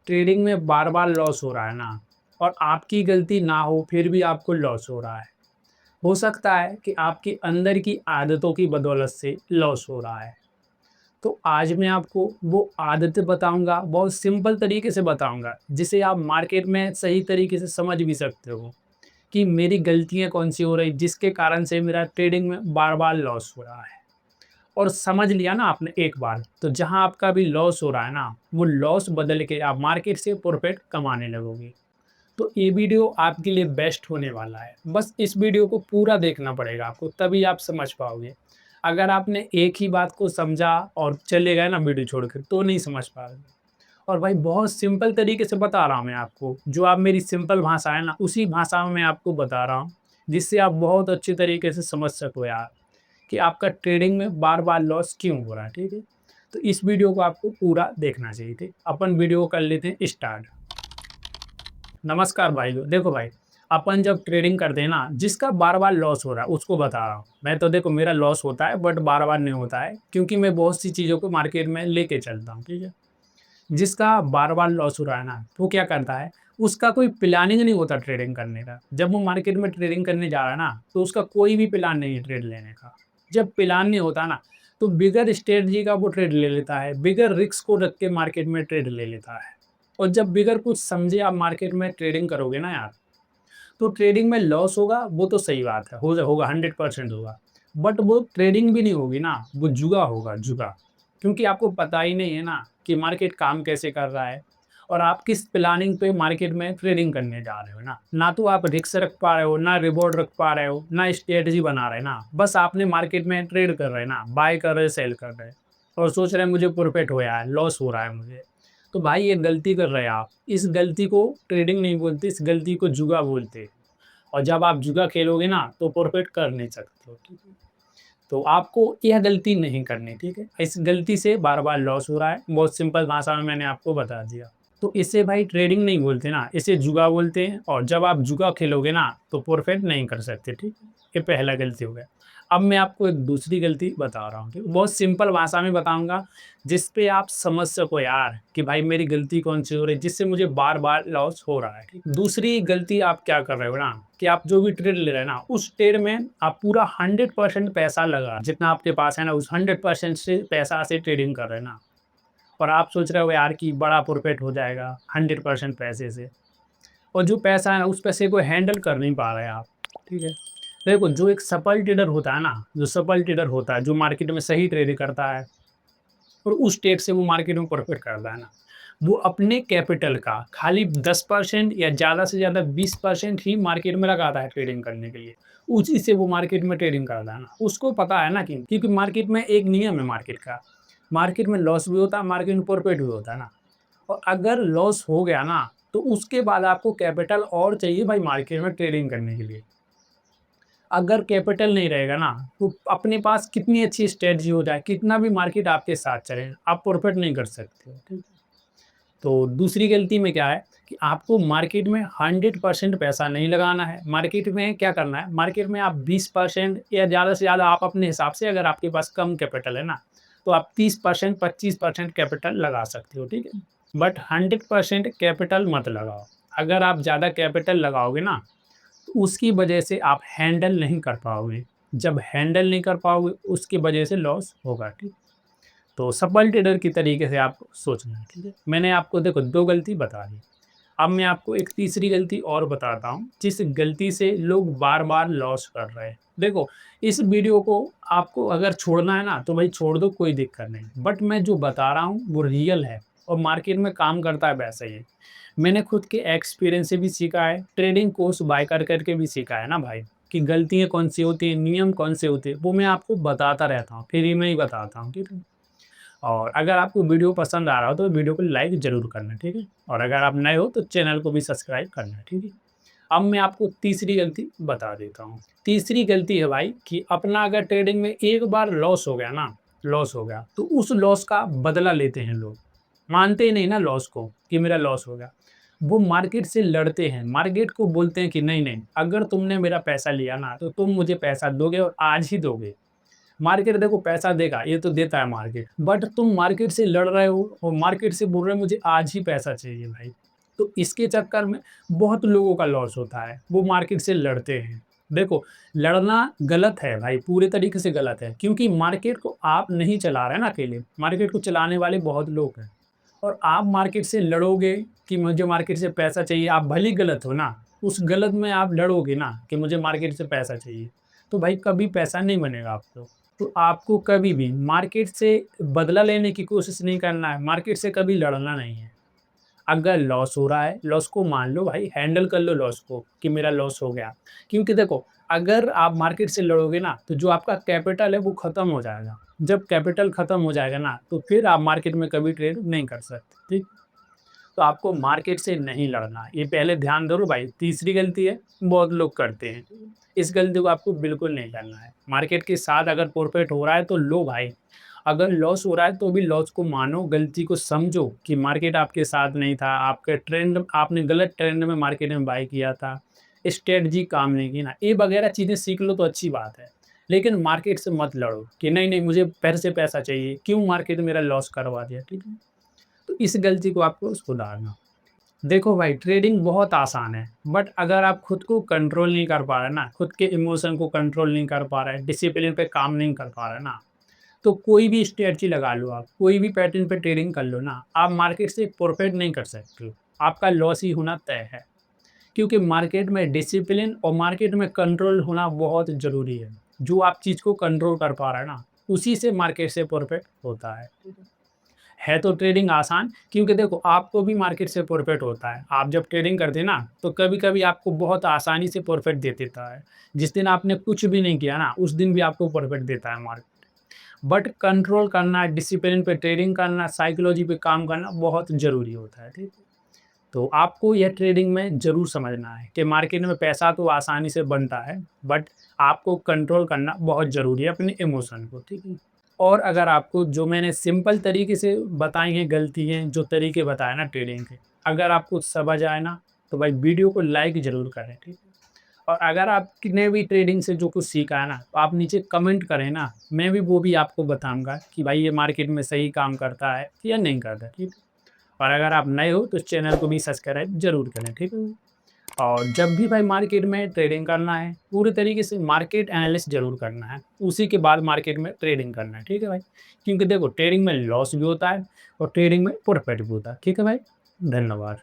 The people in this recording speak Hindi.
ट्रेडिंग में बार बार लॉस हो रहा है ना, और आपकी गलती ना हो फिर भी आपको लॉस हो रहा है। हो सकता है कि आपकी अंदर की आदतों की बदौलत से लॉस हो रहा है। तो आज मैं आपको वो आदतें बताऊंगा, बहुत सिंपल तरीके से बताऊंगा, जिसे आप मार्केट में सही तरीके से समझ भी सकते हो कि मेरी गलतियां कौन सी हो रही जिसके कारण से मेरा ट्रेडिंग में बार बार लॉस हो रहा है। और समझ लिया ना आपने एक बार, तो जहां आपका भी लॉस हो रहा है ना, वो लॉस बदल के आप मार्केट से प्रॉफिट कमाने लगोगे। तो ये वीडियो आपके लिए बेस्ट होने वाला है। बस इस वीडियो को पूरा देखना पड़ेगा आपको, तभी आप समझ पाओगे। अगर आपने एक ही बात को समझा और चले गए ना वीडियो छोड़कर, तो नहीं समझ पाओगे। और भाई बहुत सिंपल तरीके से बता रहा हूँ मैं आपको, जो आप मेरी सिंपल भाषा है ना, उसी भाषा में मैं आपको बता रहा हूँ, जिससे आप बहुत अच्छी तरीके से समझ सको यार, कि आपका ट्रेडिंग में बार-बार लॉस क्यों हो रहा है, ठीक है? तो इस वीडियो को आपको पूरा देखना चाहिए, ठीक? अपन वीडियो को कर लेते हैं स्टार्ट। नमस्कार भाइयों, देखो भाई, अपन जब ट्रेडिंग करते हैं ना, जिसका बार-बार लॉस हो रहा है उसको बता रहा हूँ। मैं तो देखो मेरा लॉस होता है बट बार-बार नहीं होता है, क्योंकि मैं बहुत सी चीज़ों को मार्केट में लेके चलता हूँ, ठीक है? जिसका बार-बार लॉस हो रहा है ना, वो क्या करता है, उसका कोई प्लानिंग नहीं होता ट्रेडिंग करने का। जब वो मार्केट में ट्रेडिंग करने जा रहा है ना, तो उसका कोई भी प्लान नहीं है ट्रेड लेने का। जब प्लान नहीं होता ना, तो बिगर स्ट्रेटजी का वो ट्रेड ले लेता है, बिगर रिस्क को रख के मार्केट में ट्रेड ले लेता है। और जब बिगर कुछ समझे आप मार्केट में ट्रेडिंग करोगे ना यार, तो ट्रेडिंग में लॉस होगा, वो तो सही बात है, होगा 100% होगा। बट वो ट्रेडिंग भी नहीं होगी ना, वो जुआ होगा, जुआ। क्योंकि आपको पता ही नहीं है ना कि मार्केट काम कैसे कर रहा है, और आप किस प्लानिंग पे मार्केट में ट्रेडिंग करने जा रहे हो ना। ना तो आप रिस्क रख पा रहे हो, ना रिवॉर्ड रख पा रहे हो, ना स्ट्रेटजी बना रहे ना। बस आपने मार्केट में ट्रेड कर रहे हैं ना, बाय कर रहे, सेल कर रहे हैं, और सोच रहे हैं मुझे प्रॉफिट हो रहा है, लॉस हो रहा है मुझे। तो भाई ये गलती कर रहे हैं आप। इस गलती को ट्रेडिंग नहीं बोलते, इस गलती को जुआ बोलते हैं। और जब आप जुआ खेलोगे ना, तो प्रॉफिट कर नहीं सकते हो, ठीक है? तो आपको यह गलती नहीं करनी, ठीक है? इस गलती से बार-बार लॉस हो रहा है, बहुत सिंपल भाषा में मैंने आपको बता दिया। तो इसे भाई ट्रेडिंग नहीं बोलते ना, इसे जुआ बोलते हैं, और जब आप जुआ खेलोगे ना, तो प्रॉफिट नहीं कर सकते, ठीक है? ये पहला गलती हो गया। अब मैं आपको एक दूसरी गलती बता रहा हूँ, ठीक है? बहुत सिंपल भाषा में बताऊँगा, जिस पे आप समझ सको यार कि भाई मेरी गलती कौन-सी हो रही है, जिससे मुझे बार-बार लॉस हो रहा है, ठीक? दूसरी गलती आप क्या कर रहे हो ना, कि आप जो भी ट्रेड ले रहे हैं ना, उस ट्रेड में आप पूरा 100% पैसा लगा, जितना आपके पास है ना, उस 100% से पैसा से ट्रेडिंग कर रहे हैं ना, और आप सोच रहे हो यार कि बड़ा प्रॉफिट हो जाएगा 100% पैसे से, और जो पैसा है ना, उस पैसे को हैंडल कर नहीं पा रहे आप, ठीक है? देखो, जो एक सफल ट्रेडर होता है ना, जो सफल ट्रेडर होता है, जो मार्केट में सही ट्रेड करता है, और उस ट्रेड से वो मार्केट में प्रॉफिट करता है ना, वो अपने कैपिटल का खाली 10% या ज़्यादा से ज़्यादा 20% ही मार्केट में लगाता है ट्रेडिंग करने के लिए। उसी से वो मार्केट में ट्रेडिंग करता है ना। उसको पता है ना कि क्योंकि मार्केट में एक नियम है मार्केट का, मार्केट में लॉस भी होता है, मार्केट में प्रॉफिट भी होता है ना। और अगर लॉस हो गया ना, तो उसके बाद आपको कैपिटल और चाहिए भाई मार्केट में ट्रेडिंग करने के लिए। अगर कैपिटल नहीं रहेगा ना, तो अपने पास कितनी अच्छी स्ट्रेटजी हो जाए, कितना भी मार्केट आपके साथ चले, आप प्रॉफिट नहीं कर सकते हो, ठीक है? तो दूसरी गलती में क्या है कि आपको मार्केट में 100% पैसा नहीं लगाना है। मार्केट में क्या करना है, मार्केट में आप 20% या ज़्यादा से ज़्यादा आप अपने हिसाब से, अगर आपके पास कम कैपिटल है ना, तो आप 30% 25% कैपिटल लगा सकते हो, ठीक है? बट 100% कैपिटल मत लगाओ। अगर आप ज़्यादा कैपिटल लगाओगे ना, तो उसकी वजह से आप हैंडल नहीं कर पाओगे। जब हैंडल नहीं कर पाओगे, उसकी वजह से लॉस होगा, ठीक? तो सफल ट्रेडर की तरीके से आप सोचना है, ठीक है? मैंने आपको देखो 2 गलती बता दी। अब मैं आपको एक तीसरी गलती और बताता हूँ, जिस गलती से लोग बार-बार लॉस कर रहे हैं। देखो, इस वीडियो को आपको अगर छोड़ना है ना, तो भाई छोड़ दो, कोई दिक्कत नहीं। बट मैं जो बता रहा हूँ, वो रियल है और मार्केट में काम करता है वैसा ही। मैंने खुद के एक्सपीरियंस से भी सीखा है, ट्रेडिंग कोर्स बाय कर के भी सीखा है ना भाई, कि गलतियाँ कौन-सी होती हैं, नियम कौन-से होते हैं, वो मैं आपको बताता रहता हूँ, फ्री में ही बताता हूँ, ठीक है? और अगर आपको वीडियो पसंद आ रहा हो तो वीडियो को लाइक ज़रूर करना, ठीक है? और अगर आप नए हो तो चैनल को भी सब्सक्राइब करना, ठीक है? अब मैं आपको तीसरी गलती बता देता हूँ। तीसरी गलती है भाई कि अपना अगर ट्रेडिंग में एक बार लॉस हो गया ना, लॉस हो गया, तो उस लॉस का बदला लेते हैं लोग। मानते ही नहीं ना लॉस को कि मेरा लॉस हो गया। वो मार्केट से लड़ते हैं, मार्केट को बोलते हैं कि नहीं, नहीं, अगर तुमने मेरा पैसा लिया ना, तो तुम मुझे पैसा दोगे और आज ही दोगे। मार्केट देखो पैसा देगा, ये तो देता है मार्केट, बट तुम मार्केट से लड़ रहे हो और मार्केट से बोल रहे हो मुझे आज ही पैसा चाहिए भाई। तो इसके चक्कर में बहुत लोगों का लॉस होता है, वो मार्केट से लड़ते हैं। देखो, लड़ना गलत है भाई, पूरे तरीके से गलत है, क्योंकि मार्केट को आप नहीं चला रहे हैं ना अकेले, मार्केट को चलाने वाले बहुत लोग हैं। और आप मार्केट से लड़ोगे कि मुझे मार्केट से पैसा चाहिए, आप भले ही गलत हो ना, उस गलत में आप लड़ोगे ना कि मुझे मार्केट से पैसा चाहिए, तो भाई कभी पैसा नहीं बनेगा आपको। तो आपको कभी भी मार्केट से बदला लेने की कोशिश नहीं करना है, मार्केट से कभी लड़ना नहीं है। अगर लॉस हो रहा है, लॉस को मान लो भाई, हैंडल कर लो लॉस को कि मेरा लॉस हो गया। क्योंकि देखो, अगर आप मार्केट से लड़ोगे ना, तो जो आपका कैपिटल है वो खत्म हो जाएगा। जब कैपिटल खत्म हो जाएगा ना, तो फिर आप मार्केट में कभी ट्रेड नहीं कर सकते, ठीक? तो आपको मार्केट से नहीं लड़ना, ये पहले ध्यान दो भाई। तीसरी गलती है, बहुत लोग करते हैं, इस गलती को आपको बिल्कुल नहीं करना है। मार्केट के साथ अगर प्रॉफिट हो रहा है तो लो भाई, अगर लॉस हो रहा है तो भी लॉस को मानो, गलती को समझो कि मार्केट आपके साथ नहीं था, आपके ट्रेंड, आपने गलत ट्रेंड में मार्केट में बाय किया था, स्ट्रेटजी काम नहीं की ना, ये वगैरह चीज़ें सीख लो तो अच्छी बात है। लेकिन मार्केट से मत लड़ो कि नहीं नहीं मुझे फिर से पैसा चाहिए, क्यों मार्केट मेरा लॉस करवा दिया, ठीक है? तो इस गलती को आपको सुधारना। देखो भाई, ट्रेडिंग बहुत आसान है, बट अगर आप खुद को कंट्रोल नहीं कर पा रहे ना, खुद के इमोशन को कंट्रोल नहीं कर पा रहे, डिसिप्लिन पे काम नहीं कर पा रहे ना, तो कोई भी स्ट्रेटजी लगा लो आप, कोई भी पैटर्न पे ट्रेडिंग कर लो ना, आप मार्केट से प्रॉफिट नहीं कर सकते हो। आपका लॉस ही होना तय है। क्योंकि मार्केट में डिसिप्लिन और मार्केट में कंट्रोल होना बहुत ज़रूरी है। जो आप चीज़ को कंट्रोल कर पा रहे हैं ना, उसी से मार्केट से प्रॉफिट होता है। है तो ट्रेडिंग आसान, क्योंकि देखो आपको भी मार्केट से प्रॉफिट होता है। आप जब ट्रेडिंग करते हैं ना, तो कभी-कभी आपको बहुत आसानी से प्रॉफिट दे देता है। जिस दिन आपने कुछ भी नहीं किया ना, उस दिन भी आपको प्रॉफिट देता है मार्केट। बट कंट्रोल करना, डिसिप्लिन पे ट्रेडिंग करना, साइकोलॉजी पे काम करना बहुत ज़रूरी होता है, ठीक है? तो आपको यह ट्रेडिंग में ज़रूर समझना है कि मार्केट में पैसा तो आसानी से बनता है, बट आपको कंट्रोल करना बहुत ज़रूरी है अपने इमोशन को, ठीक है? और अगर आपको जो मैंने सिंपल तरीके से बताई हैं गलतियाँ, जो तरीके बताए ना ट्रेडिंग के, अगर आपको समझ आए ना, तो भाई वीडियो को लाइक ज़रूर करें, ठीक है? और अगर आपने भी ट्रेडिंग से जो कुछ सीखा है ना, तो आप नीचे कमेंट करें ना, मैं भी वो भी आपको बताऊँगा कि भाई ये मार्केट में सही काम करता है या नहीं करता, ठीक है? और अगर आप नए हो तो इस चैनल को भी सब्सक्राइब ज़रूर करें, ठीक है? और जब भी भाई मार्केट में ट्रेडिंग करना है, पूरे तरीके से मार्केट एनालिसिस ज़रूर करना है, उसी के बाद मार्केट में ट्रेडिंग करना है, ठीक है भाई? क्योंकि देखो ट्रेडिंग में लॉस भी होता है और ट्रेडिंग में प्रॉफिट भी होता है, ठीक है भाई? धन्यवाद।